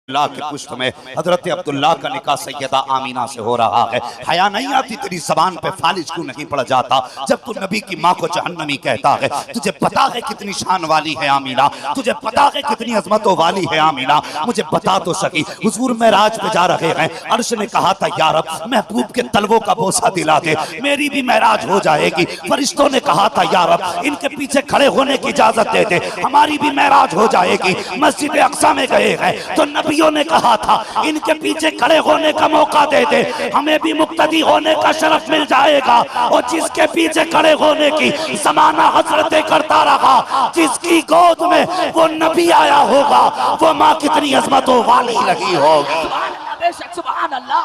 अल्लाह के पुष्ट में हजरत अब्दुल्ला का निकाह सैयदा आमीना से हो रहा है। हया नहीं आती तेरी जबान पे, फालिज क्यों नहीं पड़ जाता जब तू नबी की माँ को जहन्नमी कहता है। तुझे पता है कितनी शान वाली है आमीना, तुझे पता है कितनी अजमतों वाली है आमीना। मुझे बता तो सकी, हुजूर मेराज पे जा रहे हैं, अर्श ने कहा था या रब महबूब के तलवों का बोसा दिला दे, मेरी भी मेराज हो जाएगी। फरिश्तों ने कहा था या रब इनके पीछे खड़े होने की इजाजत दे दे, हमारी भी मेराज हो जाएगी। मस्जिद अक्सा में गए हैं तो नबी ने कहा था इनके पीछे खड़े होने का मौका दे दे, हमें भी मुक्तदी होने का शरफ मिल जाएगा। और जिसके पीछे खड़े होने की जमाना हसरतें करता रहा, जिसकी गोद में वो नबी आया होगा, वो माँ कितनी अजमतों वाली लगी होगी। बेशक सुभान अल्लाह।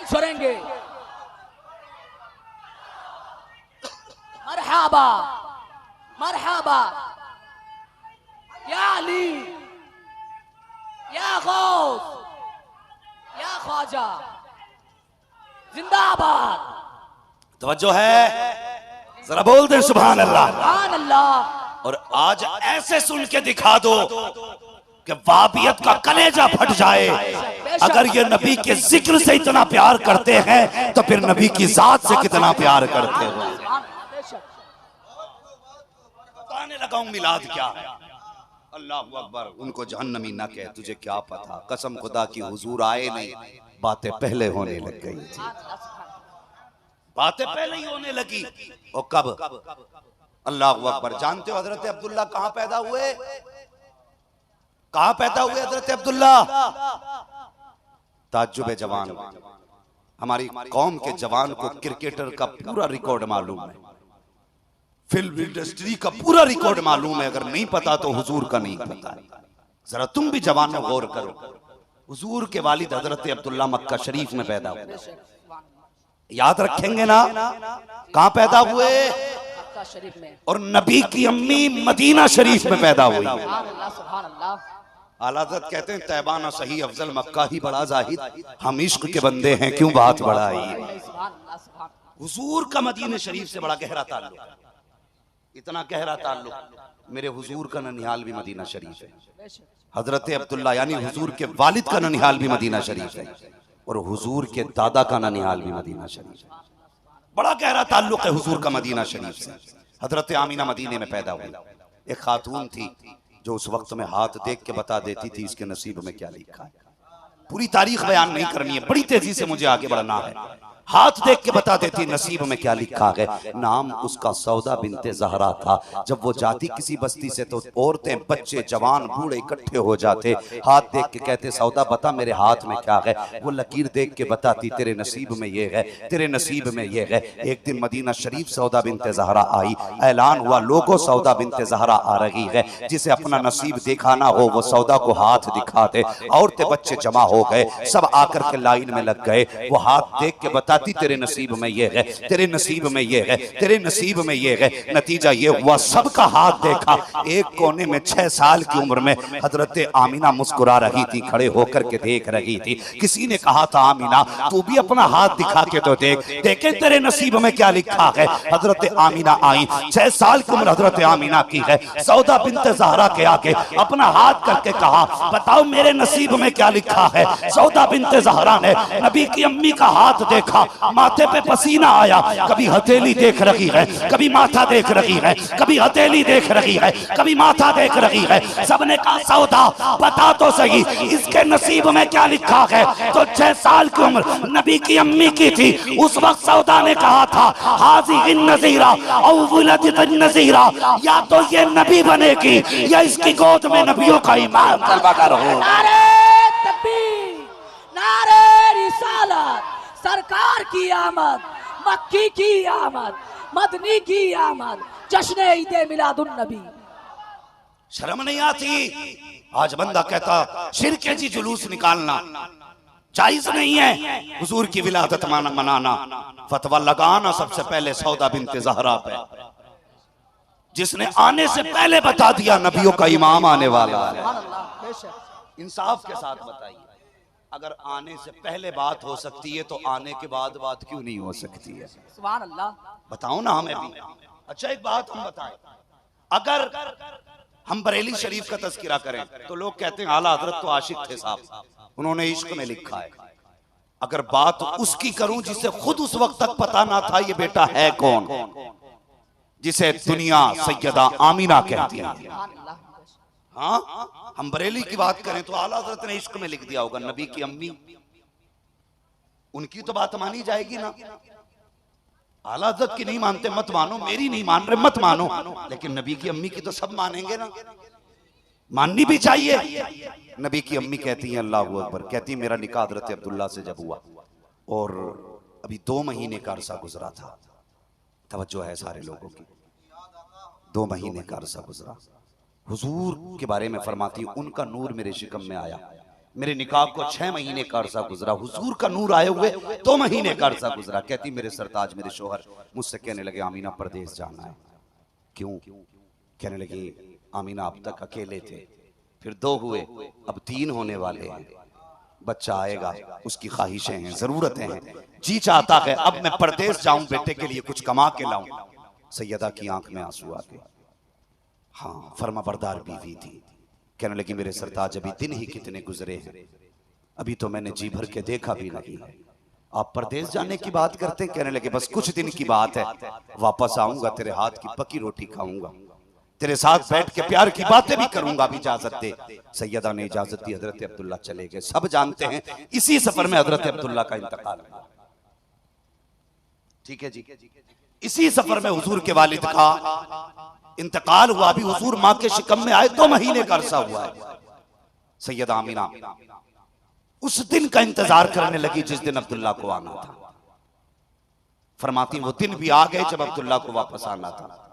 छोड़ेंगे मरहबा मरहबा या अली या गौस या ख्वाजा, जिंदाबाद। तवज्जो है, जरा बोल दे सुभान अल्लाह। सुभान अल्लाह। और आज ऐसे सुन के दिखा दो कि वाबियत का कलेजा फट जाए। अगर ये नबी के जिक्र से इतना प्यार करते हैं तो फिर नबी की जात से कितना प्यार करते हो। बताने लगाऊं मिलाद क्या है। अल्लाह अकबर। उनको जहन्नमी ना कह, तुझे क्या पता, कसम खुदा की हुजूर आए नहीं, बातें पहले होने लग गई थी, बातें पहले ही होने लगी। और कब? अल्लाह अकबर। जानते हो हजरत अब्दुल्ला कहां पैदा हुए? कहां पैदा हुए हजरत अब्दुल्ला? ताज्जुब जवान, हमारी कौम के जवान को क्रिकेटर का पूरा रिकॉर्ड मालूम है, फिल्म इंडस्ट्री का पूरा रिकॉर्ड मालूम है। अगर नहीं पता तो हुजूर का नहीं पता। जरा तुम भी जवानों गौर करो, हुजूर के वालिद हजरत अब्दुल्ला मक्का शरीफ में पैदा हुए, याद रखेंगे ना कहां पैदा हुए? मक्का शरीफ में। और नबी की अम्मी मदीना शरीफ में पैदा हुई। सुभान अल्लाह। आला हज़रत कहते हैं तैबाना सही अफजल मक्का ही बड़ा जाहिद, हम इश्क के बंदे हैं क्यों बात बढ़ाई। हुजूर का मदीना शरीफ से बड़ा गहरा ताल्लुक, इतना गहरा ताल्लुक। मेरे हुजूर का ननिहाल भी मदीना शरीफ है, हजरत अब्दुल्ला यानी हुजूर के वालिद का ननिहाल भी मदीना शरीफ है, और हुजूर के दादा का ननिहाल भी मदीना शरीफ है। बड़ा गहरा ताल्लुक है हुजूर का मदीना शरीफ से। हजरत आमीना मदीने में पैदा हुई। एक खातून थी जो उस वक्त में हाथ देख के बता देती थी इसके नसीब में क्या लिखा है। पूरी तारीख बयान नहीं करनी है, बड़ी तेजी से मुझे आगे बढ़ना है। हाथ देख के बता देती नसीब में क्या लिखा है। नाम उसका सौदा बिनते ज़हरा था। जब वो जाती किसी बस्ती से तो औरतें, बच्चे, जवान, बूढ़े इकट्ठे हो जाते। हाथ देख के कहते सौदा बता मेरे हाथ में क्या है। वो लकीर देख के बताती तेरे नसीब में ये है, तेरे नसीब में ये है। एक दिन मदीना शरीफ सौदा बिनते ज़हरा आई, ऐलान हुआ लोगों सौदा बिनते ज़हरा आ रही है, जिसे अपना नसीब दिखाना हो वो सौदा को हाथ दिखा दे। औरतें बच्चे जमा हो गए, सब आकर के लाइन में लग गए। वो हाथ देख के बता तेरे नसीब में ये है, तेरे नसीब में ये है, तेरे नसीब में ये है। नतीजा ये हुआ सबका हाथ देखा। एक कोने में 6 साल की उम्र में हजरत आमीना मुस्कुरा रही थी, खड़े होकर के देख रही थी। किसी ने कहा था आमीना तू भी अपना हाथ दिखा के तो देख, देखे तेरे नसीब में क्या लिखा है। हजरत आमीना आई, 6 साल की उम्र हजरत आमीना की है। सौदा बिनते ज़हरा के आगे अपना हाथ करके कहा बताओ मेरे नसीब में क्या लिखा है। सौदा बिनते ज़हरा ने नबी की अम्मी का हाथ देखा, माथे पे पसीना आया। कभी हथेली देख रही है, कभी माथा देख रही है, कभी हथेली देख रही है, कभी माथा देख रही है। सबने कहा सौदा बता तो सही इसके नसीब में क्या लिखा है। तो 6 साल की उम्र नबी की अम्मी की थी। उस वक्त सौदा ने कहा था हाज़िही नज़ीरा औ वुलदत नज़ीरा, या तो ये नबी बनेगी या इसकी गोद में नबियों का इमाम तलबा कर हो। नारे तकबीर, नारे रिसालत, सरकार की आमद, मक्की की आमद, मदनी की आमद, जश्न ईद मिलादुन नबी। शर्म नहीं आती? आज बंदा कहता शिरके जी जुलूस निकालना जायज नहीं है, हुजूर की विलादत मनाना, फतवा लगाना सबसे पहले सौदा बिनते ज़हरा पे, जिसने आने से पहले बता दिया नबियों का इमाम आने वाला है। इंसाफ के साथ बताइए, अगर आने से पहले बात हो सकती है तो आने के बाद बात क्यों नहीं हो सकती है? सुभान अल्लाह। बताओ ना हमें भी। अच्छा एक बात हम बताएं, अगर हम बरेली शरीफ का तज़किरा करें तो लोग कहते हैं आला हजरत तो आशिक थे साहब, उन्होंने इश्क में लिखा है। अगर बात उसकी करूं जिसे खुद उस वक्त तक पता ना था ये बेटा है कौन, जिसे दुनिया सैयदा आमीना कहती है। हाँ, हम बरेली की बात करें तो आला हजरत ने इश्क में लिख दिया होगा नबी की अम्मी, उनकी तो बात मानी जाएगी ना। आला हजरत की नहीं मानते मत मानो, मेरी नहीं मान रहे मत मानो, लेकिन नबी की अम्मी की तो सब मानेंगे ना, माननी भी चाहिए। नबी की अम्मी कहती हैं अल्लाह अकबर, कहती मेरा निकाह हजरत अब्दुल्ला से जब हुआ और अभी 2 महीने का अरसा गुजरा था, तवज्जो है सारे लोगों की, 2 महीने का अरसा गुजरा। हुजूर के बारे में फरमाती उनका नूर मेरे शिकम में आया, मेरे निकाह को 6 महीने का अरसा गुजरा, हुजूर का नूर आए हुए 2 महीने का अरसा गुजरा। कहती मेरे सरताज मेरे शोहर मुझसे कहने लगे आमीना परदेश जाना है। क्यों? कहने लगी आमीना अब तक अकेले थे, फिर 2 हुए, अब 3 होने वाले हैं, बच्चा आएगा, उसकी ख्वाहिशें हैं, जरूरतें हैं, जी चाहता है अब मैं परदेश जाऊं, बेटे के लिए कुछ कमा के लाऊं। सैयदा की आंख में आंसू आ गए। हाँ, फर्मा बरदार बीवी थी। कहने लगी मेरे सरताज अभी दिन ही कितने गुजरे हैं, अभी तो मैंने जी भर के देखा भी नहीं, आप परदेश जाने की बात करते हैं। कहने लगे बस कुछ दिन की बात है, वापस आऊंगा, तेरे हाथ की पकी रोटी खाऊंगा, तेरे साथ बैठ के प्यार की बातें भी करूंगा, अब इजाजत दे। सैयदा ने इजाजत दी, हजरत अब्दुल्ला चले गए। सब जानते हैं इसी सफर में हजरत अब्दुल्ला का इंतकाल हुआ। ठीक है जी, इसी सफर में हुजूर के वालिद का इंतकाल हुआ। अभी हुजूर मां के शिकम में आए 2 महीने का अरसा हुआ है। सैयदा आमीना उस दिन का इंतजार करने लगी जिस दिन अब्दुल्ला को आना था। फरमाती वो दिन भी आ गए जब अब्दुल्ला को वापस आना था।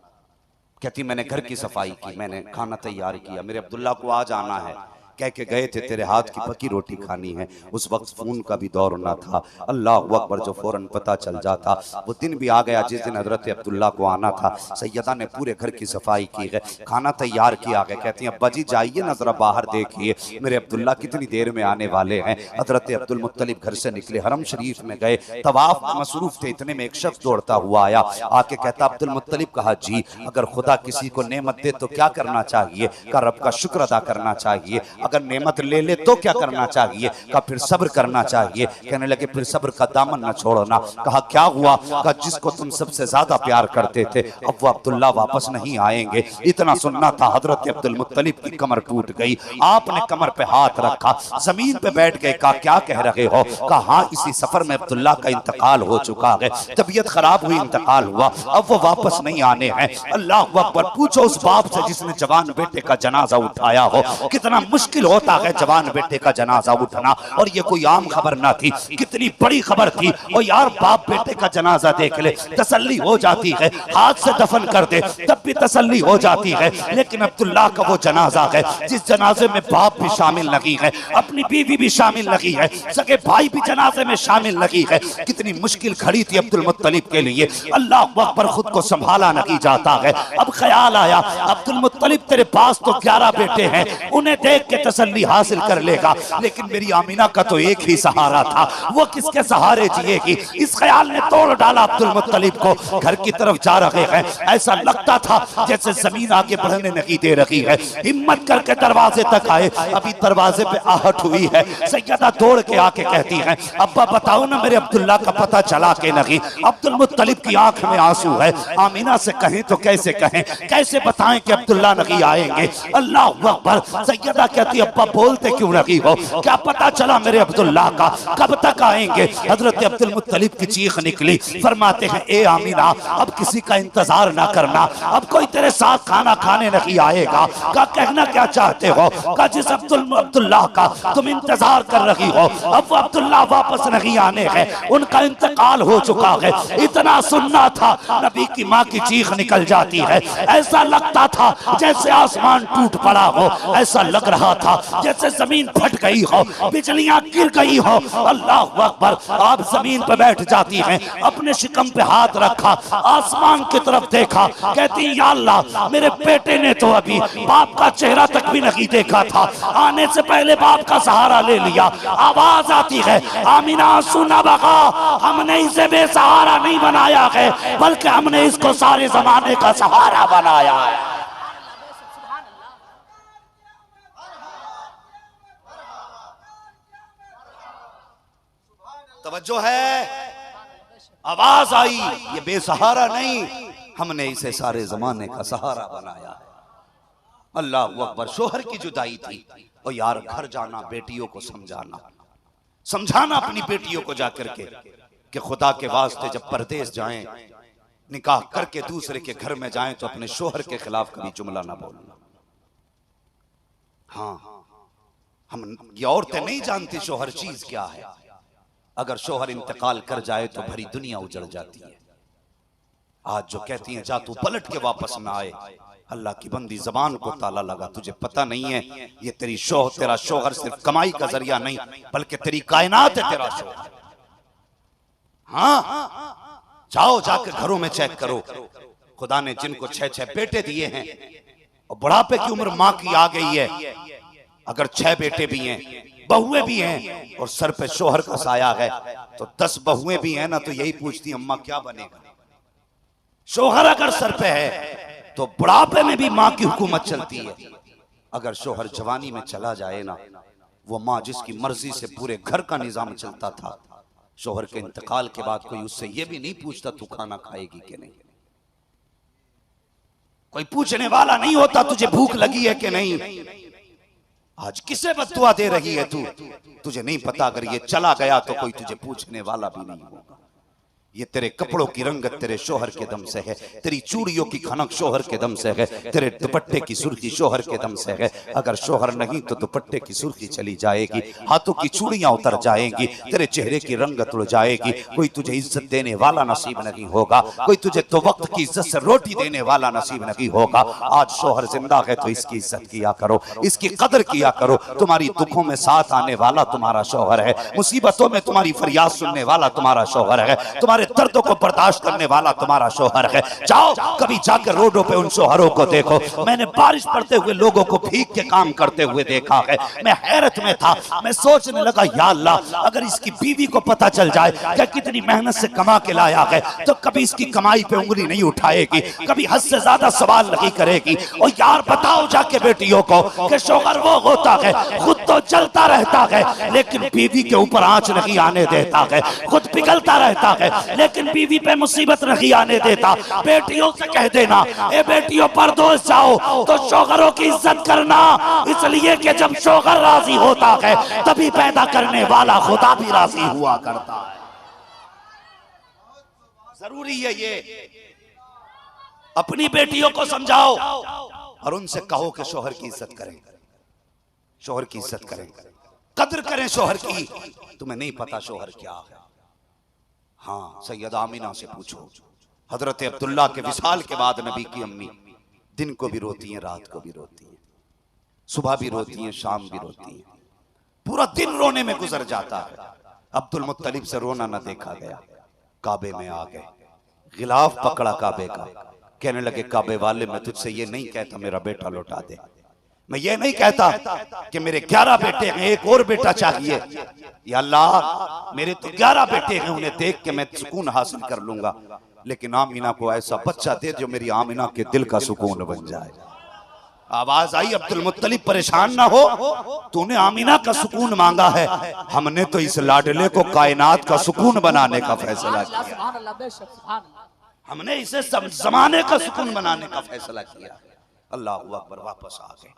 कहती मैंने घर की सफाई की, मैंने खाना तैयार किया, मेरे अब्दुल्ला को आज आना है, कह के गए थे तेरे हाथ की पकी रोटी खानी है। उस वक्त फोन का भी दौर ना था, अल्लाह अकबर, जो फौरन पता चल जाता। वो दिन भी आ गया जिस दिन हजरत अब्दुल्ला को आना था। सैयदा ने पूरे घर की सफाई की है, खाना तैयार किया गया। कहती हैं अब्बा जी जाइए ना जरा बाहर देखिए मेरे अब्दुल्ला कितनी देर में आने वाले हैं। हजरत अब्दुल मुत्तलिब घर से निकले, हरम शरीफ में गए, तवाफ में मसरूफ थे, इतने में एक शख्स दौड़ता हुआ आया, आके कहता अब्दुल मुत्तलिब कहा जी अगर खुदा किसी को नेमत दे तो क्या करना चाहिए? का रब का शुक्र अदा करना चाहिए, अगर नेमत ले ले तो क्या करना चाहिए? का फिर सब्र करना चाहिए। कहने लगे फिर सब्र का दामन न छोड़ना। कहा क्या हुआ? का जिसको तुम सबसे ज्यादा प्यार करते थे अब वो अब्दुल्ला वापस नहीं आएंगे। इतना सुनना था, हजरत अब्दुल मुत्तलिब की कमर टूट गई। आपने कमर पे हाथ रखा, जमीन पे बैठ गए। कहा क्या कह रहे हो? कहा हाँ इसी सफर में अब्दुल्ला का इंतकाल हो चुका है, तबीयत खराब हुई, इंतकाल हुआ, अब वो वापस नहीं आने हैं। अल्लाह अकबर, पूछो उस बाप से जिसने जवान बेटे का जनाजा उठाया हो, कितना मुश्किल होता है जवान बेटे का जनाजा उठना। और ये कोई आम खबर ना थी, कितनी बड़ी खबर थी। और यार बाप बेटे का जनाजा देख ले तसल्ली हो जाती है, हाथ से दफन कर दे तब भी तसल्ली हो जाती है। लेकिन अब्दुल्ला का वो जनाजा है जिस जनाजे में बाप भी शामिल नहीं है, अपनी बीवी भी शामिल नहीं है, सगे भाई भी जनाजे में शामिल नहीं है। कितनी मुश्किल खड़ी थी अब्दुल मुत्तलिब के लिए। अल्लाह अकबर, खुद को संभाला नहीं जाता है। अब ख्याल आया अब्दुल मुत्तलिब तेरे पास तो 11 बेटे हैं, उन्हें देख के तसल्ली हासिल कर लेगा, लेकिन मेरी आमीना का तो एक ही सहारा था, वो किसके सहारे जिएगी? इस ख्याल ने तोड़ डाला अब्दुल मुत्तलिब को। घर की तरफ जा रहे हैं, ऐसा लगता था जैसे जमीन आगे बढ़ने नहीं दे रही है। हिम्मत करके दरवाजे तक आए, अभी दरवाजे पे आहट हुई है। सैयदा दौड़ के आके कहती हैं अब्बा बताओ ना मेरे अब्दुल्ला का पता चला के नहीं? अब्दुल मुत्तलिब की आंख में आंसू है। आमीना से कहें तो कैसे कहें, कैसे बताएं कि अब्दुल्ला नहीं आएंगे? अल्लाह अकबर। सैयदा कहती अब्बा बोलते क्यों नहीं हो? क्या पता चला मेरे अब्दुल्ला का, कब तक आएंगे? हजरत अब्दुल मुत्तलिब की चीख निकली। फरमाते हैं ए आमीना अब किसी का इंतजार ना करना, अब कोई तेरे साथ खाना खाने नहीं आएगा। का कहना क्या चाहते हो? का जिस अब्दुल्ला का तुम इंतजार कर रही हो अब वो अब्दुल्ला वापस नहीं आने हैं, उनका इंतकाल हो चुका है। इतना सुनना था, नबी की माँ की चीख निकल जाती है। ऐसा लगता था जैसे आसमान टूट पड़ा हो, ऐसा लग रहा था था जैसे जमीन फट गई हो, बिजलियां गिर गई हो। अल्लाह अकबर। आप जमीन पे बैठ जाती हैं, अपने शिकम पे हाथ रखा, आसमान की तरफ देखा, कहती या अल्लाह मेरे बेटे ने तो अभी बाप का चेहरा तक भी नहीं देखा था, आने से पहले बाप का सहारा ले लिया। आवाज आती है आमीना सुना बगा, हमने इसे बेसहारा नहीं बनाया है, बल्कि हमने इसको सारे जमाने का सहारा बनाया है। तवज्जो है, आवाज आई, ये बेसहारा नहीं, हमने इसे सारे जमाने का सहारा बनाया है। अल्लाह अकबर। शोहर की जुदाई थी, और यार घर जाना, बेटियों को समझाना, समझाना अपनी बेटियों को जाकर के कि खुदा के वास्ते जब परदेश जाएं, निकाह करके दूसरे के घर में जाएं तो अपने शोहर के खिलाफ कभी जुमला ना बोलना। हाँ, हम ये औरतें नहीं जानती शोहर चीज क्या है। अगर शोहर इंतकाल कर जाए तो भरी दुनिया उजड़ जाती है। आज जो कहती हैं जा तू पलट के वापस ना आए, अल्लाह की बंदी जबान को ताला लगा। तुझे पता नहीं है ये तेरा शोहर सिर्फ कमाई का जरिया नहीं, बल्कि तेरी कायनात है तेरा शोहर। हाँ, जाओ जाकर घरों में चेक करो। खुदा ने जिनको 6-6 बेटे दिए हैं और बुढ़ापे की उम्र माँ की आ गई है, अगर 6 बेटे भी हैं, बहुएं भी हैं और सर पे शोहर का साया है, तो 10 बहुएं भी हैं ना, तो यही पूछती अम्मा क्या बनेगा। शोहर अगर सर पे है तो बुढ़ापे में भी माँ की हुकूमत चलती है। अगर शोहर जवानी में चला जाए ना, वो माँ जिसकी मर्जी से पूरे घर का निजाम चलता था, शोहर के इंतकाल के बाद कोई उससे ये भी नहीं पूछता तू खाना खाएगी कि नहीं। कोई पूछने वाला नहीं होता तुझे भूख लगी है कि नहीं। आज किसे बद्दुआ दे रही है तू, तुझे नहीं पता। अगर ये चला गया तो कोई तुझे पूछने वाला भी नहीं होगा। ये तेरे कपड़ों की रंगत तेरे शोहर के दम से है, तेरी चूड़ियों की खनक शोहर के दम से है, तेरे दुपट्टे की सुर्खी शोहर के दम से है। अगर शोहर नहीं तो दुपट्टे की सुर्खी चली जाएगी, हाथों की चूड़ियां उतर जाएंगी, तेरे चेहरे की रंगत उड़ जाएगी। कोई तुझे इज्जत देने वाला नसीब नहीं होगा, कोई तुझे तो वक्त की इज्जत से रोटी देने वाला नसीब नहीं होगा। आज शोहर जिंदा है तो इसकी इज्जत किया करो, इसकी कदर किया करो। तुम्हारी दुखों में साथ आने वाला तुम्हारा शोहर है, मुसीबतों में तुम्हारी फरियाद सुनने वाला तुम्हारा शोहर है, तुम्हारे दर्दों को बर्दाश्त करने वाला तुम्हारा शोहर है। जाओ कभी जाकर रोडों पे उन शोहरों को देखो। मैंने बारिश पड़ते हुए लोगों को भीग के काम करते हुए देखा है। मैं हैरत में था, मैं सोचने लगा या अल्लाह अगर इसकी बीवी को पता चल जाए क्या कितनी मेहनत से कमा के लाया है, तो कभी इसकी कमाई पे उंगली नहीं उठाएगी, कभी हद से ज्यादा सवाल नहीं करेगी। और यार बताओ जाके बेटियों को कि शोहर वो होता है खुद तो चलता रहता है लेकिन बीवी के ऊपर आंच नहीं आने देता है, खुद पिघलता रहता है लेकिन बीवी पे मुसीबत नहीं आने देता। बेटियों से कह देना ए बेटियों परदोस जाओ तो शोहरों की इज्जत करना, इसलिए कि जब शोहर राजी होता है तभी पैदा करने वाला खुदा भी राजी हुआ करता है। जरूरी है ये। अपनी बेटियों को समझाओ और उनसे कहो कि शोहर की इज्जत करें, शोहर की इज्जत करें, कदर करें शोहर की। तुम्हें नहीं पता शोहर क्या है। हाँ, सैयदा आमिना से पूछो। हजरत अब्दुल्ला के विसाल के बाद नबी की अम्मी दिन को भी रोती हैं, रात को भी रोती हैं, सुबह भी रोती हैं, शाम भी रोती हैं, पूरा दिन रोने में गुजर जाता है। अब्दुल मुत्तलिब से रोना न देखा गया। काबे में आ गए, गिलाफ पकड़ा काबे का, कहने लगे काबे वाले मैं तुझसे ये नहीं कहता मेरा बेटा लौटा दे, मैं ये नहीं कहता कि मेरे 11 बेटे हैं एक और बेटा चाहिए, या अल्लाह मेरे तो 11 बेटे हैं उन्हें देख के मैं सुकून हासिल कर लूंगा, लेकिन आमीना को ऐसा बच्चा दे जो मेरी आमीना के दिल का सुकून बन जाए। आवाज आई अब्दुल मुत्तलिब परेशान ना हो, तूने आमीना का सुकून मांगा है, हमने तो इस लाडले को कायनात का सुकून बनाने का फैसला किया, हमने इसे जमाने का सुकून बनाने का फैसला किया। अल्लाह अकबर। वापस आ गए।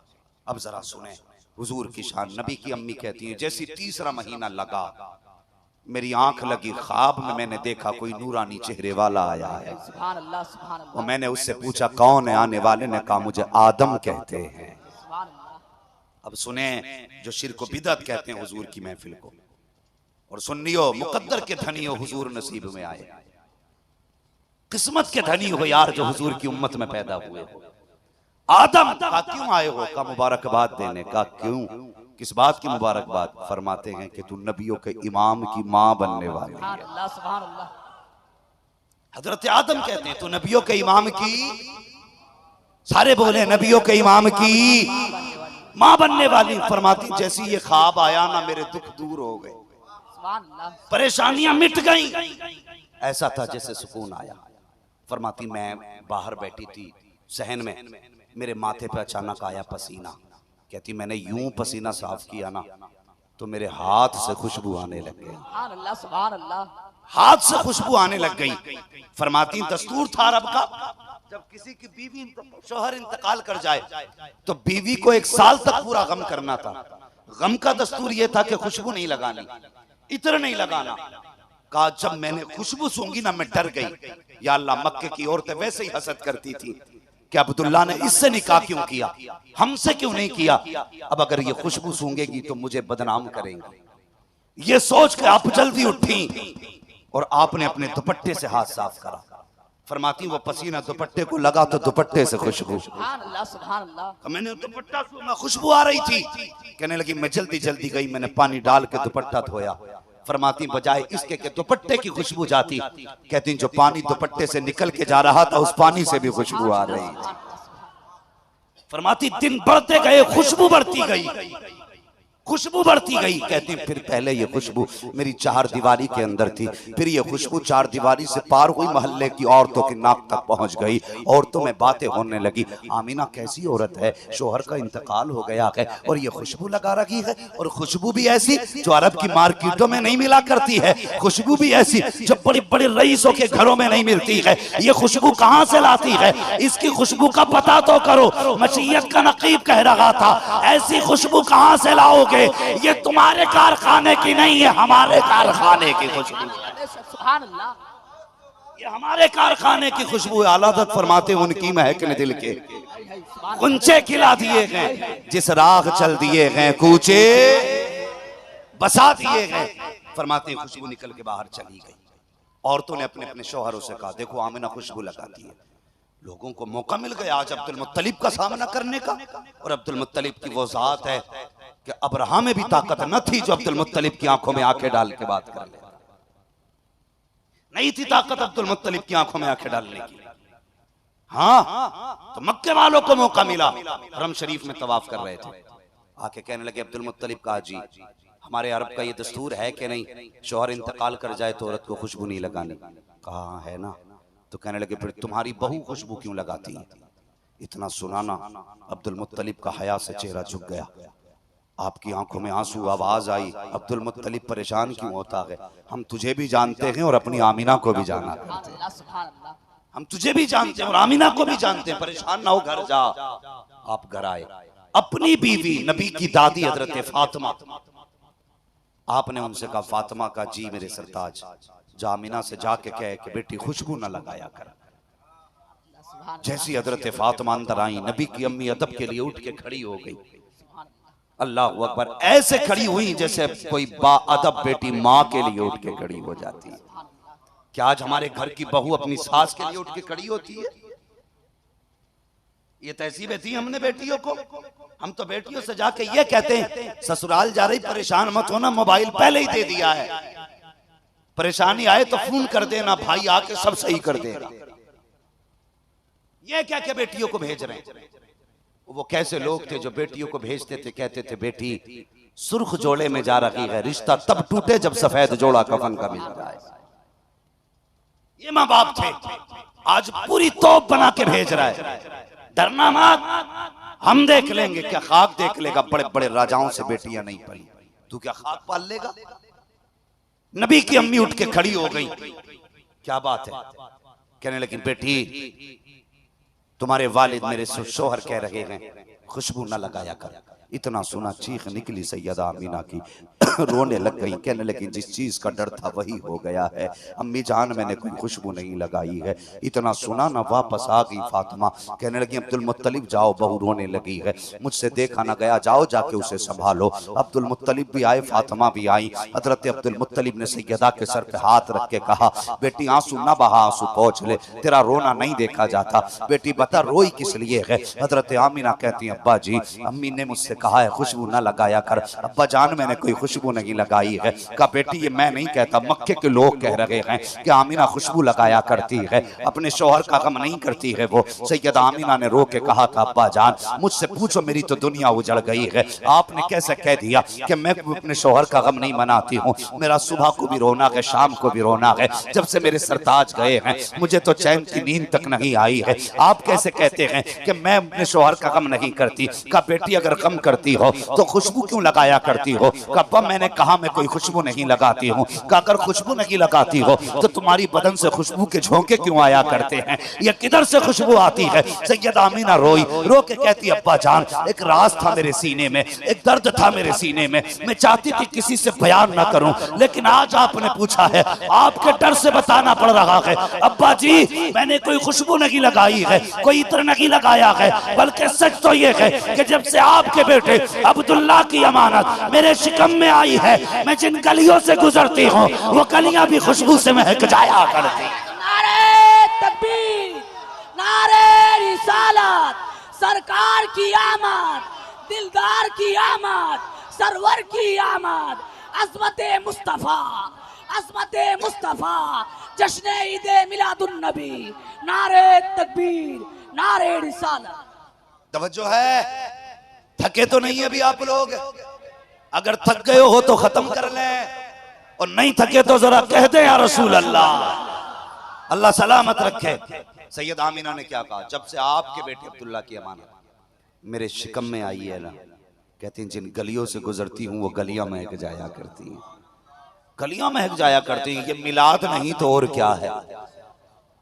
अब जरा सुने हुजूर की शान। नबी की अम्मी कहती है जैसी तीसरा महीना लगा मेरी आंख लगी, ख्वाब में मैंने देखा कोई नूरानी चेहरे वाला आया है। और मैंने उससे पूछा कौन है आने वाले ने कहा मुझे आदम कहते हैं। अब सुने जो शिर्क बिदअत कहते हैं हुजूर की महफिल को, और सुन्नियो मुकद्दर के धनी हो हुजूर नसीब में आए, किस्मत के धनी हो यार जो हुजूर की उम्मत में पैदा हुए हो। आदम का क्यों आए हो? का मुबारकबाद देने का। क्यों? किस बात की मुबारकबाद? फरमाते हैं कि तू नबियों के इमाम की मां बनने वाली है। अल्लाह सुभान अल्लाह। हजरत आदम कहते हैं तू नबियों के इमाम की, सारे बोले नबियों के इमाम की मां बनने वाली। फरमाती जैसी ये ख्वाब आया ना मेरे दुख दूर हो गए, सुभान अल्लाह। परेशानियां मिट गई, ऐसा था जैसे सुकून आया। फरमाती मैं बाहर बैठी थी सहन में, मेरे माथे पे अचानक आया पसीना। कहती मैंने यूं पसीना साफ किया ना तो मेरे हाथ से खुशबू आने लग गई, सुभान अल्लाह सुभान अल्लाह। हाथ से खुशबू आने लग गई। फरमाती दस्तूर था अरब का, जब किसी की बीवी शोहर इंतकाल कर जाए तो बीवी को 1 साल तक पूरा गम करना था। गम का दस्तूर यह था कि खुशबू नहीं लगानी, इत्र नहीं लगाना। कहा जब मैंने खुशबू सूंघी ना मैं डर गई, या अल्लाह मक्के की औरतें वैसे ही हसद करती थी कि अब्दुल्ला ने इससे निकाह क्यों किया, हमसे क्यों नहीं किया। अब अगर ये खुशबू सूंघेगी तो मुझे बदनाम करेंगे। ये सोच के आप जल्दी उठी और आपने अपने दुपट्टे से हाथ साफ करा। फरमाती वो पसीना दुपट्टे को लगा तो दुपट्टे से खुशबू। सुभान अल्लाह सुभान अल्लाह। मैंने दुपट्टा सूंघा, खुशबू आ रही थी। कहने लगी मैं जल्दी जल्दी गई, मैंने पानी डाल के दुपट्टा धोया। फरमाती बजाय इसके के दुपट्टे की खुशबू जाती, कहती जो पानी दुपट्टे से निकल के जा रहा था उस पानी से भी खुशबू आ रही थी। फरमाती दिन बढ़ते गए खुशबू बढ़ती गई, खुशबू बढ़ती गई। कहती फिर पहले ये खुशबू मेरी 4 दीवारी के अंदर थी, फिर ये खुशबू 4 दीवारी से पार हुई, मोहल्ले की औरतों की नाक तक पहुंच गई। औरतों में बातें होने लगी, आमीना कैसी औरत है, शोहर का इंतकाल हो गया है और ये खुशबू लगा रखी है, और खुशबू भी ऐसी जो अरब की मार्केटों में नहीं मिला करती है, खुशबू भी ऐसी जो बड़ी बड़ी रईसों के घरों में नहीं मिलती है। ये खुशबू कहां से लाती है, इसकी खुशबू का पता तो करो। मशीयत का नकीब कह रहा था ऐसी खुशबू कहां से लाओगे, ये तुम्हारे कारखाने की नहीं है, हमारे कारखाने की खुशबू। सुभान अल्लाह। ये हमारे कारखाने की खुशबू। आलादत फरमाते उनकी महक ने दिल के कुंचे खिला दिए गए, जिस राह चल दिए गए कूचे बसा दिए गए। फरमाते खुशबू निकल के बाहर चली गई। औरतों ने अपने अपने शौहरों से कहा देखो आमिना खुशबू लगाती है। लोगों को मौका मिल गया आज अब्दुल मुत्तलिब का सामना करने का, और अब्दुल मुत्तलिब की वो जात है कि अब्राहा में भी ताकत न थी जो अब्दुल मुत्तलिब की आंखों में आंखें डाल के बात कर ले, नहीं थी ताकत अब्दुल मुत्तलिब की आंखों में आंखें डालने की। हाँ तो मक्के वालों को मौका मिला, हरम शरीफ में तवाफ कर रहे थे, आके कहने लगे अब्दुल मुत्तलिब कहा जी हमारे अरब का ये दस्तूर है कि नहीं, शौहर इंतकाल कर जाए तो औरत को खुशबू नहीं लगानी। कहा है ना। तो कहने लगे फिर तुम्हारी बहू खुशबू क्यों लगाती है। इतना सुनाना अब्दुल मुत्तलिब का हया से चेहरा झुक गया, आपकी आंखों में आंसू, आवाज आई अब्दुल मुत्तलिब परेशान क्यों होता है, हम तुझे भी जानते हैं और अपनी आमीना को भी जाना करते हैं, हम तुझे भी जानते हैं और आमीना को भी जानते हैं, परेशान ना हो घर जा। आप घर आए, अपनी बीवी नबी की दादी हजरत फातिमा, आपने उनसे कहा फातिमा का जी मेरे सरताज, जामिना से जाके कहे कि बेटी खुशबू न लगाया कर। जैसी हजरत फातिमा अंदर आई, नबी की अम्मी अदब के लिए उठ के खड़ी हो गई। अल्लाह अकबर, ऐसे खड़ी हुई जैसे कोई बाअदब बेटी माँ के लिए उठ के खड़ी हो जाती है। क्या आज हमारे घर की बहू अपनी सास के लिए उठ के खड़ी होती है? ये तहसीबें थी हमने बेटियों को। हम तो बेटियों से जाके ये कहते हैं ससुराल जा रही परेशान मत होना, मोबाइल पहले ही दे दिया है, परेशानी आए तो फोन कर देना, भाई आके सब सही कर देगा। ये क्या क्या बेटियों को भेज रहे हैं। वो कैसे लोग थे जो बेटियों को भेजते थे, कहते थे बेटी सुर्ख जोड़े में जा रही है, रिश्ता तब टूटे जब सफेद जोड़ा कफन का मिल जाए। ये माँ बाप थे, आज पूरी तोप बना के भेज रहा है। डरना मत, हम देख लेंगे। क्या खाक देख लेगा? बड़े बड़े राजाओं से बेटियां नहीं पली, तू क्या खाक पाल लेगा? नबी की अम्मी उठ के खड़ी हो गई, क्या बात है? कहने लगी बेटी तुम्हारे वालिद मेरे शोहर कह रहे हैं खुशबू न लगाया कर। इतना सुना चीख निकली सैयदा आमीना की, रोने लग गई, कहने लगी जिस चीज का डर था वही हो गया है अम्मी जान, मैंने कोई खुशबू नहीं लगाई है। इतना सुना ना वापस आ गई फातिमा, कहने लगी अब्दुल मुत्तलिब जाओ, बहू रोने लगी है, मुझसे देखा ना गया, जाओ जाके उसे संभालो। अब्दुल मुत्तलिब भी आए, फातिमा भी आई। हजरत अब्दुल मुत्तलिब ने सैयदा के सर पे हाथ रख के कहा, बेटी आंसू ना बहा, आंसू पोंछ ले, तेरा रोना नहीं देखा जाता, बेटी बता रोई किस लिए है। हजरत आमीना कहती है अब्बा जी अम्मी ने मुझसे कहा है खुशबू ना लगाया कर, अब्बा जान मैंने कोई खुशबू नहीं लगाई है। कहा बेटी ये मैं नहीं कहता, मक्के के लोग कह रहे हैं कि आमीना खुशबू लगाया करती है, अपने शौहर का गम नहीं करती है वो। सैयदा आमीना ने रो के कहा था अब्बा जान मुझसे पूछो मेरी तो दुनिया उजड़ गई है, आपने कैसे कह दिया कि मैं अपने शौहर का गम नहीं मनाती हूँ, मेरा सुबह को भी रोना है शाम को भी रोना है, जब से मेरे सरताज गए हैं मुझे तो चैन की नींद तक नहीं आई है, आप कैसे कहते हैं कि मैं अपने शौहर का गम नहीं करती। कहा बेटी अगर गम करती हो तो खुशबू क्यों लगाया करती हो। कहा मैंने कहा मैं कोई खुशबू नहीं लगाती हूँ। कहा अगर खुशबू नहीं लगाती हो तो तुम्हारी बदन से खुशबू के झोंके क्यों आया करते हैं, ये किधर से खुशबू आती है। सैयदा आमीना रोई, रो के कहती अब्बा जान एक राज था मेरे सीने में, एक दर्द था मेरे सीने में, मैं चाहती थी किसी से बयान ना करूं, लेकिन आज आपने पूछा है, आपके डर से बताना पड़ रहा है। अब्बा जी मैंने कोई खुशबू नहीं लगाई है, कोई इत्र नहीं लगाया है, बल्कि सच तो ये है कि जब से आपके बेटे अब्दुल्ला की अमानत मेरे शिकम में आई है, मैं जिन गलियों से गुजरती हूँ वो गलियां भी खुशबू से महक जाया करती। नारे तकबीर, नारे रिसालत, सरकार की आमद, दिलदार की आमद, सरवर की आमद, अज़मते मुस्तफा, अज़मते मुस्तफा, जश्न ईदे मिलादुन नबी, नारे तकबीर, नारे रिसालत। तवज्जो है, थके तो नहीं अभी आप लोग, अगर थक गए हो तो खत्म कर लें, और नहीं थके तो जरा कह दे या रसूल अल्लाह, अल्लाह सलामत रखे। सैयद आमीना ने क्या कहा, जब से आपके बेटे अब्दुल्ला की अमानत मेरे शिकम में आई है ना, कहती हैं जिन गलियों से गुजरती हूँ वो गलियां महक जाया करती हैं, गलियां महक जाया करती हैं। ये मिलाद नहीं तो और क्या है,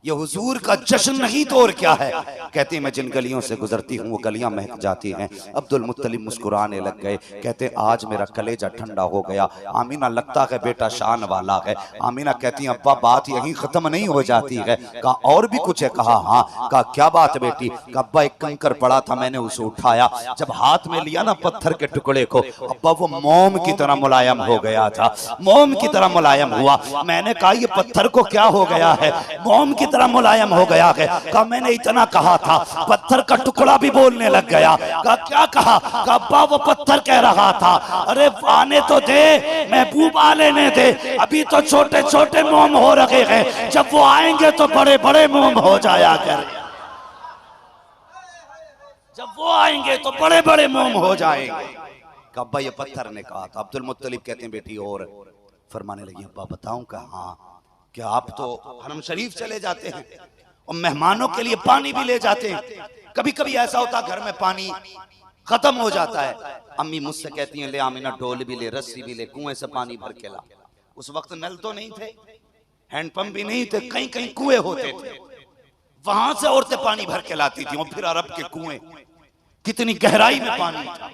ये हुजूर का जश्न नहीं तो और क्या है। कहते हैं मैं जिन गलियों से गुजरती हूँ वो गलियां महक जाती हैं। अब्दुल मुत्तलिब मुस्कुराने लग गए, कहते हैं आज मेरा कलेजा ठंडा हो गया। आमीना लगता है बेटा शान वाला है। आमीना कहती हैं अब्बा बात यहीं खत्म नहीं हो जाती है। कहा और भी कुछ है। कहा हाँ। कहा क्या बात है बेटी। कहा अब्बा एक कंकर पड़ा था, मैंने उसे उठाया, जब हाथ में लिया ना पत्थर के टुकड़े को, अब्बा वो मोम की तरह मुलायम हो गया था, मोम की तरह मुलायम हुआ। मैंने कहा ये पत्थर को क्या हो गया है, मोम की तरह मुलायम हो गया है। कहा मैंने इतना कहा था, पत्थर का टुकड़ा भी बोलने लग गया। कहा क्या कहा। कहा अब्बा वो पत्थर कह रहा था अरे आने तो दे, महबूब आ लेने दे, अभी तो छोटे छोटे मोम हो रखे हैं, जब वो आएंगे तो बड़े बड़े मोम हो जाया कर, जब वो आएंगे तो बड़े बड़े मोम हो जाएंगे। कहा अब्बा ये पत्थर ने कहा था। अब्दुल मुत्तलिब कहते हैं बेटी और फरमाने लगी अब्बा बताऊं। कहा हाँ। क्या आप तो हरम शरीफ चले जाते हैं और मेहमानों के लिए पानी भी ले जाते हैं, कभी कभी ऐसा होता घर में पानी खत्म हो जाता है, अम्मी मुझसे कहती हैं ले आमीना डोल भी ले, रस्सी भी ले, कुएं से पानी भर के ला। उस वक्त नल तो नहीं थे, हैंडपंप भी नहीं थे, कहीं कहीं कुएं होते थे, वहां से औरतें पानी भर के लाती थी। और फिर अरब के कुएं कितनी गहराई में पानी था।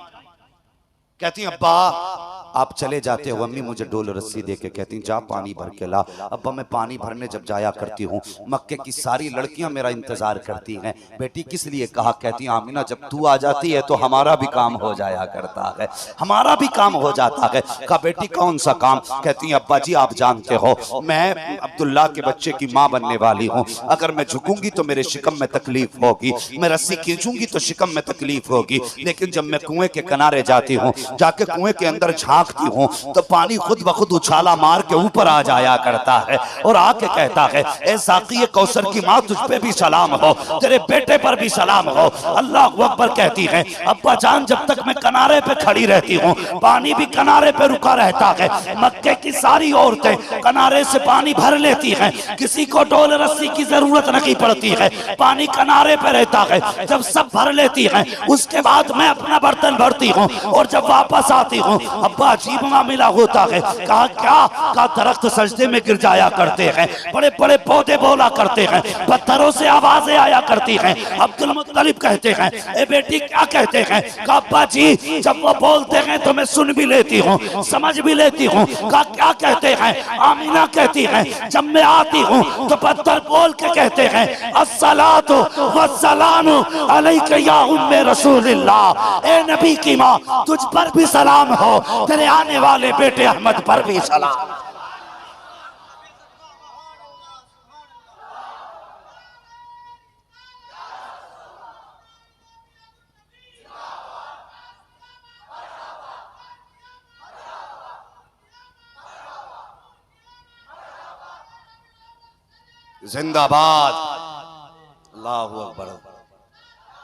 कहती हैं अब्बा आप चले जाते हो, अम्मी मुझे डोल रस्सी दे के कहती जा पानी भर के ला। अब्बा मैं पानी भरने जब जाया करती हूँ मक्के की सारी लड़कियां मेरा इंतजार करती हैं। बेटी किस लिए। कहा कहती आमीना जब तू आ जाती है तो हमारा भी काम हो जाया करता है, हमारा भी काम हो जाता है। कहा बेटी कौन सा काम। कहती है अब्बा जी आप जानते हो मैं अब्दुल्ला के बच्चे की माँ बनने वाली हूँ, अगर मैं झुकूंगी तो मेरे शिकम में तकलीफ होगी, मैं रस्सी खींचूंगी तो शिकम में तकलीफ होगी, लेकिन जब मैं कुएं के किनारे जाती हूँ, जाके कुएं के अंदर झांकती हूँ तो पानी खुद ब खुद उछाला मार के ऊपर आ जाया करता है और आके कहता है ए साक़ी कौसर की माँ तुझ पे भी सलाम हो, तेरे बेटे पर भी सलाम हो। अल्लाह अकबर कहती है अब्बा जान जब तक मैं किनारे पे खड़ी रहती हूँ पानी भी किनारे पे रुका रहता है। मक्के की सारी औरतें किनारे से पानी भर लेती हैं, किसी को डोल रस्सी की जरूरत नहीं पड़ती है, पानी किनारे पे रहता है। जब सब भर लेती हैं उसके बाद मैं अपना बर्तन भरती हूँ और जब वापस आती हूँ अब्बा अजीब मामला होता है। कहा क्या? कहा दरख्त सजदे में गिर जाया करते हैं, बड़े बड़े पौधे बोला करते हैं, पत्थरों से आवाजें आया करती हैं। अब्दुल मुत्तलिब कहते हैं ए बेटी क्या कहते हैं? कहा अब्बा जी जब वो बोलते हैं तो मैं सुन भी लेती हूँ, समझ भी लेती हूँ। कहा क्या कहते हैं? आमीना कहती है जब मैं आती हूँ तो पत्थर बोल के कहते हैं अस्सलातु वस्सलामु अलैका या उम्मे रसूलिल्लाह। ए नबी की माँ तुझ पर भी सलाम हो, तेरे आने वाले बेटे अहमद पर भी सलाम। जिंदाबाद, अल्लाहु अकबर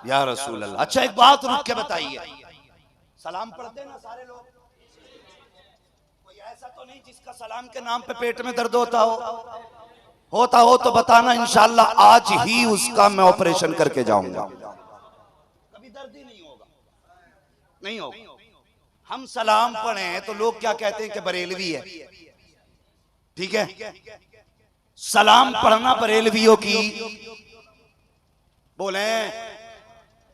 या रसूल अल्लाह। अच्छा एक बात रुक के बताइए, सलाम पढ़ते ना सारे लोग? कोई ऐसा तो नहीं जिसका सलाम के नाम पे पेट में दर्द होता हो तो बताना, इंशाअल्लाह आज ही उसका मैं ऑपरेशन करके जाऊंगा। कभी दर्द ही नहीं होगा, नहीं होगा। हम सलाम पढ़े तो लोग क्या कहते हैं कि बरेलवी है, ठीक है। सलाम पढ़ना बरेलवियों की बोले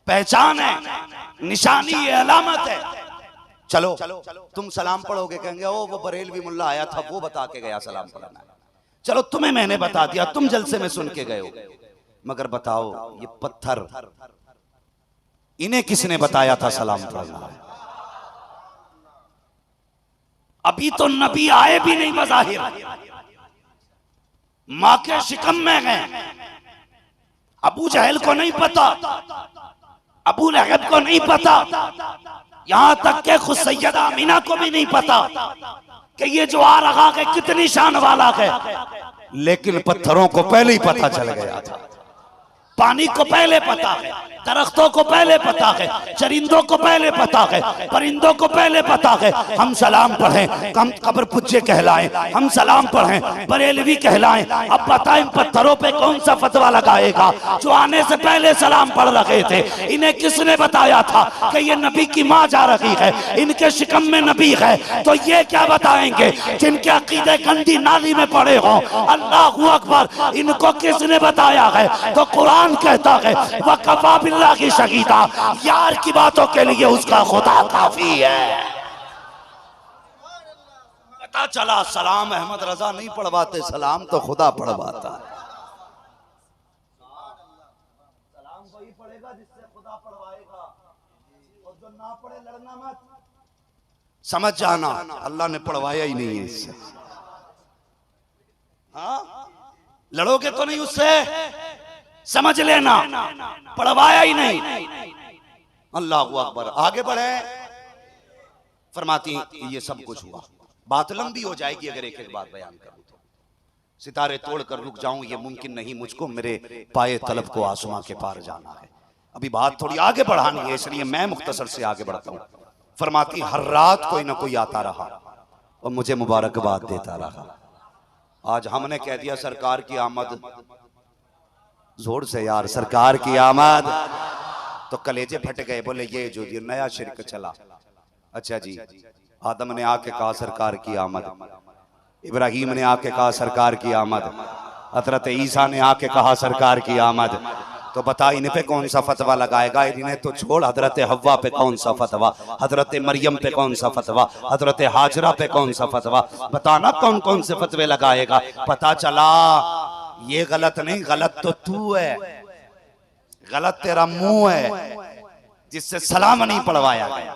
पहचान है, निशानी है, अलामत है। चलो तुम सलाम पढ़ोगे, कहेंगे ओ वो बरेलवी मुल्ला आया था वो बता के गया सलाम पढ़ना। चलो तुम्हें मैंने बता दिया, तुम जलसे में सुन के गए हो, मगर बताओ ये पत्थर इन्हें किसने बताया था सलाम पढ़ना? अभी तो नबी आए भी नहीं बज़ाहिर, मां के शिकम में गए। अबू जहल को नहीं पता, अबू लहब को नहीं पता, यहां तक के खुद सैयदा आमीना को भी नहीं पता कि ये जो आ रहा है कितनी शान वाला है। लेकिन पत्थरों को पहले ही पता चल गया था, पानी को पहले पता है, दरख्तों को पहले पता है, चरिंदों को पहले पता है, परिंदों को पहले पता है। हम सलाम पढ़ें कम कब्र पुज्जे कहलाएं, हम सलाम पढ़ें बरेलवी कहलाएं। अब बताएं पत्थरों पे कौन सा फतवा लगाएगा? जो आने से पहले सलाम पढ़ रहे थे, इन्हें किसने बताया था कि ये नबी की माँ जा रही है, इनके शिकम में नबी है? तो ये क्या बताएंगे जिनके अकीदे गंदी नाली में पड़े हों? अल्लाहू अकबर, इनको किसने बताया है? तो कुरान कहता है वकफा बिल्लाहि शहीदा, यार की बातों के लिए उसका खुदा काफी है। पता चला सलाम अहमद रजा नहीं पढ़वाते, सलाम तो खुदा पढ़वाता है। सलाम वही पढ़ेगा जिससे खुदा पढ़वाएगा, और जो ना पढ़े लड़ना मत। समझ जाना अल्लाह ने पढ़वाया ही नहीं है इससे। हाँ लड़ोगे तो नहीं उससे, समझ लेना पढ़वाया ही नहीं। अल्लाहू अकबर। आगे बढ़े, फरमाती ये सब कुछ हुआ, बात लंबी हो जाएगी अगर एक एक बात बयान करूं तो। सितारे तोड़कर रुक जाऊं ये मुमकिन नहीं मुझको, मेरे पाए तलब को आसमां के पार जाना है। अभी बात थोड़ी आगे बढ़ानी है, इसलिए मैं मुख्तसर से आगे बढ़ता हूं। फरमाती हर रात कोई ना कोई आता रहा और मुझे मुबारकबाद देता रहा। आज हमने कह दिया सरकार की आमद, जोर से यार सरकार की आमद, तो कलेजे फट गए, बोले ये जो ये नया शिरक चला। अच्छा जी, आदम ने आके कहा सरकार की आमद, इब्राहिम ने आके कहा सरकार की आमद, हजरत ईसा ने आके कहा सरकार की आमद। तो बता इन्हें पे कौन सा फतवा लगाएगा? इन्हें तो छोड़, हजरत हव्वा पे कौन सा फतवा, हजरत मरियम पे कौन सा फतवा, हजरत हाजरा पे कौन सा फतवा, बताना कौन कौन से फतवे लगाएगा। पता चला ये गलत नहीं, गलत तो तू है, गलत तेरा मुंह है जिससे सलाम नहीं पढ़वाया गया,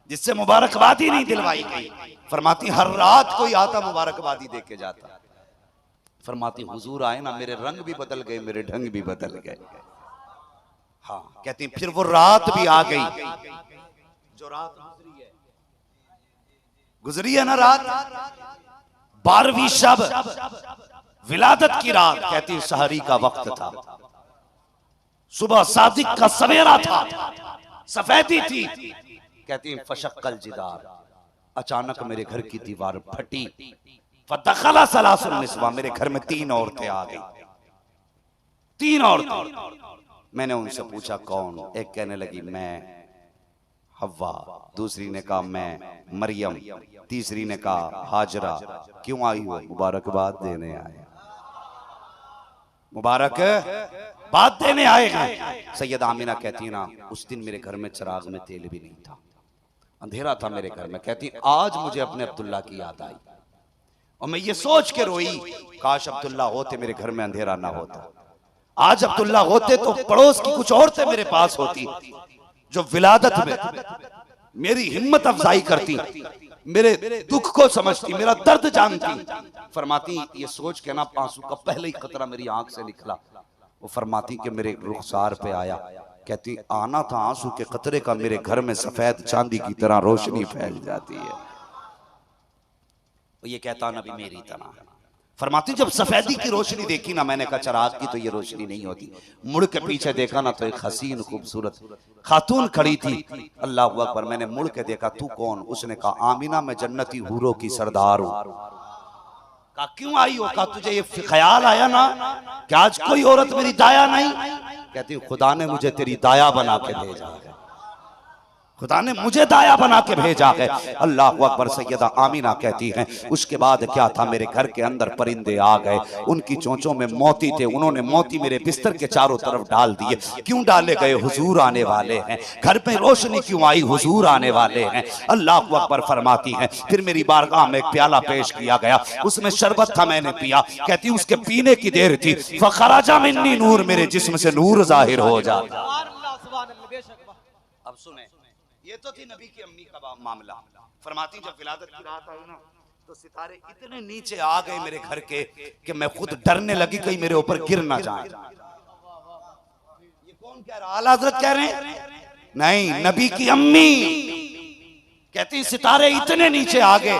जिससे मुबारकबादी नहीं दिलवाई गई। फरमाती हर रात कोई आता मुबारकबादी दे के जाता। फरमाती हुजूर आए ना, मेरे रंग भी बदल गए, मेरे ढंग भी बदल गए। हाँ कहती फिर वो रात भी आ गई जो रात गुजरी है ना, रात 12वीं शब विलादत की रात। कहती सहरी का वक्त था, सुबह सादिक का सवेरा था, सफेदी थी। कहती फशक्कल जिदार, अचानक मेरे घर की दीवार फटी। फदखला सलासुन निस्वा, मेरे घर में 3 औरतें आ गई, 3 औरतें। मैंने उनसे पूछा कौन? एक कहने लगी मैं। हव्वा, दूसरी ने कहा मैं मरियम, तीसरी ने कहा हाजरा। क्यों आई हो? मुबारकबाद देने आए, मुबारक बात देने आए हैं। सैयद आमिना कहती है ना, उस दिन मेरे घर में चिराग में तेल भी नहीं था, अंधेरा था मेरे घर में। कहती आज मुझे अपने अब्दुल्ला की याद आई और मैं ये सोच के रोई, काश अब्दुल्ला होते मेरे घर में अंधेरा ना होता। आज अब्दुल्ला होते तो पड़ोस की कुछ औरतें मेरे पास होती जो विलादत में मेरी हिम्मत अफजाई करती, मेरे दुख को समझती, मेरा दर्द जानती। फरमाती ये सोच के ना आंसू का पहले ही कतरा मेरी आंख से निकला। वो फरमाती कि मेरे रुखसार पे आया। कहती आना था आंसू के कतरे का, मेरे घर में सफेद चांदी की तरह रोशनी फैल जाती है। ये कहता नबी मेरी तरह। फरमाती जब सफेदी की रोशनी देखी ना, मैंने कहा चिराग की तो ये रोशनी नहीं होती। मुड़ के पीछे देखा ना तो एक हसीन खूबसूरत खातून खड़ी थी। अल्लाह अकबर। मैंने मुड़ के देखा, तू कौन? उसने कहा आमिना, मैं जन्नती हूरों की सरदार हूं। कहा क्यों आई हो? कहा तुझे ये ख्याल आया ना कि आज कोई औरत मेरी दाया नहीं? कहती खुदा ने मुझे तेरी दाया बना के भेजा है, खुदा ने मुझे दाया बना के भेजा है। अल्लाह अकबर। सैयदा आमीना कहती हैं उसके बाद क्या था, मेरे घर के अंदर परिंदे आ गए, उनकी चोंचों में मोती थे, उन्होंने मोती मेरे बिस्तर के चारों तरफ डाल दिए। क्यों डाले गए? हुजूर आने वाले हैं। घर पे रोशनी क्यों आई? हुजूर आने वाले हैं। अल्लाह अकबर फरमाती हैं फिर मेरी बारगाह में एक प्याला पेश किया गया, उसमें शरबत था, मैंने पिया। कहती उसके पीने की देर थी, फखराजा मिन्नी नूर, मेरे जिस्म से नूर जाहिर हो जाता। अब सुने, ये तो थी नबी की अम्मी का मामला। फरमाती जब विलादत की रात आई ना तो सितारे इतने नीचे आ गए मेरे घर के कि मैं खुद डरने लगी कहीं मेरे ऊपर गिर ना जाए। ये कौन कह रहा? आला हज़रत कह रहे हैं? नहीं, नबी की अम्मी कहती सितारे इतने नीचे आ गए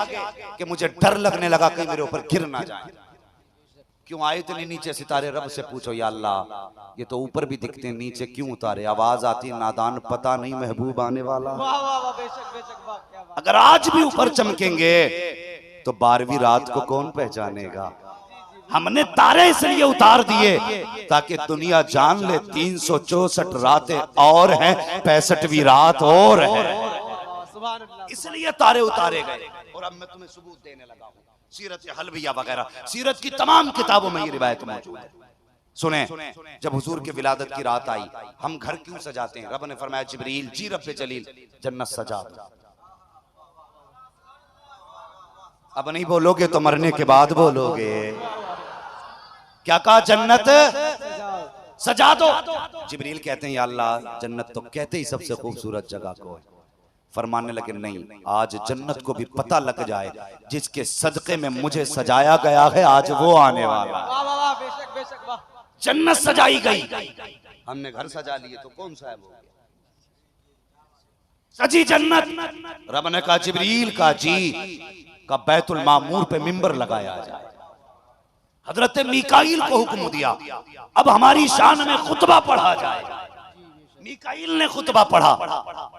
कि मुझे डर लगने लगा कहीं मेरे ऊपर गिर ना जाए। क्यों आए इतने नीचे सितारे? रब से पूछो या अल्लाह, ये तो ऊपर भी दिखते हैं, नीचे क्यों उतारे? आवाज आती नादान पता नहीं महबूब आने वाला। अगर आज भी ऊपर चमकेंगे तो 12वीं रात को कौन पहचानेगा? हमने तारे इसलिए उतार दिए ताकि दुनिया जान ले 364 रातें और हैं, 65वीं रात और है, इसलिए तारे उतारे गए। और अब मैं तुम्हें सबूत देने लगा हूं। सीरत हलविया वगैरह, सीरत की तमाम किताबों में ये रिवायत मौजूद है। सुने, जब हुजूर की विलादत की रात आई, हम घर क्यों सजाते हैं? रब ने फरमाया जिब्रील, जी रब जलील, जन्नत सजा दो। अब नहीं बोलोगे तो मरने के बाद बोलोगे। क्या कहा? जन्नत सजा दो। जिब्रील कहते हैं या अल्लाह, जन्नत तो कहते ही सबसे खूबसूरत जगह को है। फरमाने लगे नहीं, आज जन्नत को भी पता लग जाए जिसके सदके में मुझे सजाया गया है, आज वो आने वाला। जन्नत सजाई गई, हमने घर सजा लिए तो कौन सा है वो? सजी जन्नत। रब ने कहा जिब्रील का जी का बैतुल मामूर पे मिंबर लगाया जाए। हजरत मीकाईल को हुक्म दिया अब हमारी शान में खुतबा पढ़ा जाए। मीकाईल ने खुतबा पढ़ा।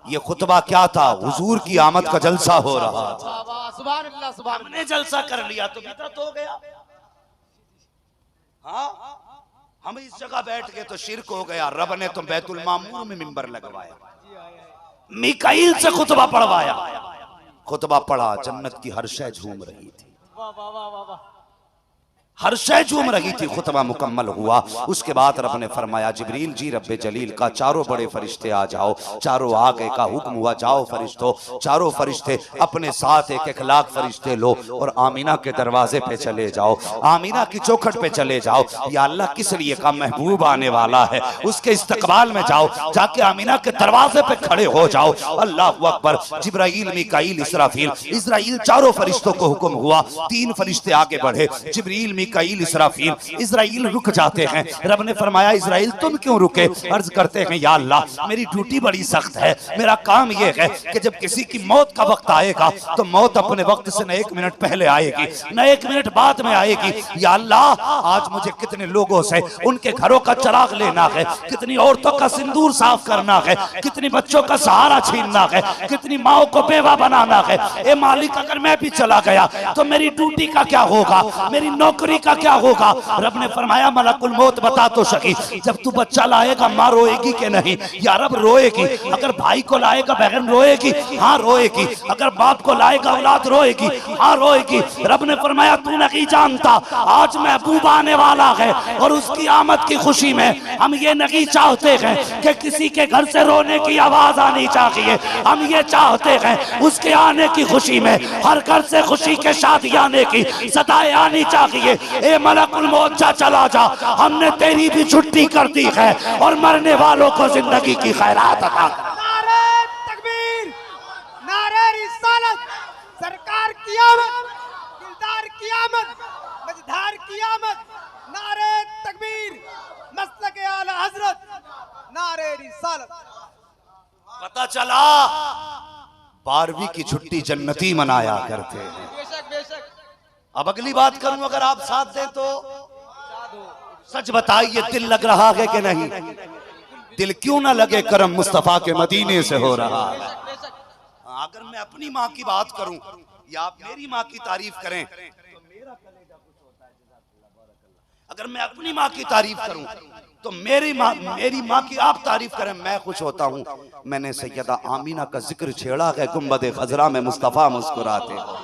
ये खुतबा क्या था? हुजूर की आमद का जलसा हो रहा था। हमने जलसा कर लिया तो बिदअत हो गया। हाँ, हम इस जगह बैठ गए तो शिरक हो गया। रब ने तो बैतुल मामूर में मिंबर लगवाया, मीकाईल से खुतबा पढ़वाया। खुतबा पढ़ा, जन्नत की हर शय झूम रही थी, हर शय झूम रही थी। खुतबा मुकम्मल हुआ। उसके बाद रब ने फरमाया जिब्रील जी रब्बे जलील का चारों बड़े फरिश्ते आ जाओ। चारों आ गए का हुक्म हुआ, जाओ फरिश्तों। चारों फरिश्ते अपने साथ 1-1 लाख फरिश्ते लो और आमीना के दरवाजे पे चले जाओ, आमीना की चौखट पे चले जाओ। या अल्लाह किस लिए का? महबूब आने वाला है, उसके इस्तकबाल में जाओ, जाके आमीना के दरवाजे पे खड़े हो जाओ। अल्लाहु अकबर। जिब्राईल, मीकाईल, इसराफील, इजराइल, चारों फरिश्तों को हुक्म हुआ। 3 फरिश्ते आगे बढ़े, जिब्रील, मीकाईल, इसराफील। इजराइल रुक जाते हैं। रब ने फरमाया इजराइल तुम क्यों रुके? अर्ज करते हैं या अल्लाह मेरी ड्यूटी बड़ी सख्त है, मेरा काम यह है कि जब किसी की मौत का वक्त आएगा तो मौत अपने वक्त से न 1 मिनट पहले आएगी न 1 मिनट बाद में आएगी। या अल्लाह आज मुझे कितने लोगों से उनके घरों का चिराग लेना है, कितनी औरतों का सिंदूर साफ करना है, कितनी बच्चों का सहारा छीनना है, कितनी माओ को बेवा बनाना है। ए मालिक अगर मैं भी चला गया तो मेरी ड्यूटी का क्या होगा? मेरी नौकरी का क्या होगा? रब ने फरमाया मलकुल मौत बता तो सकी, जब तू बच्चा लाएगा माँ रोएगी कि नहीं? या रब रोएगी। अगर भाई को लाएगा बहन रोएगी? हाँ रोएगी। अगर बाप को लाएगा औलाद रोएगी? हाँ रोएगी। रब ने फरमाया तू नहीं जानता, आज महबूब आने वाला है और उसकी आमद की खुशी में हम ये नहीं चाहते हैं कि किसी के घर से रोने की आवाज आनी चाहिए, हम ये चाहते हैं उसके आने की खुशी में हर घर से खुशी के शादी आने की सदाएं आनी चाहिए। ए मलकुल मौत जा चला जा, हमने तेरी भी छुट्टी कर दी है और मरने वालों को जिंदगी की खैरात अता कर। नारे तकबीर, नारे रिसालत, सरकार की आमद, दिलदार की आमद, मझधार की आमद, नारे तकबीर, मसलक आला हजरत, नारे रिसालत। पता चला 12वीं की छुट्टी जन्नती मनाया करते हैं। बेशक बेशक। अब अगली बात करूं, अगर आप साथ दें तो सच बताइए दिल लग रहा है कि नहीं? दिल क्यों ना लगे, करम मुस्तफा के मदीने से हो रहा है। अगर मैं अपनी माँ की बात करूं या आप मेरी माँ की तारीफ करें तो मेरा कलेजा कुछ होता है। अगर मैं अपनी माँ की तारीफ करूं तो मेरी माँ की आप तारीफ करें मैं खुश होता हूं। मैंने सैयदा आमीना का जिक्र छेड़ा है, गुंबद खजरा में मुस्तफा मुस्कुराते हो।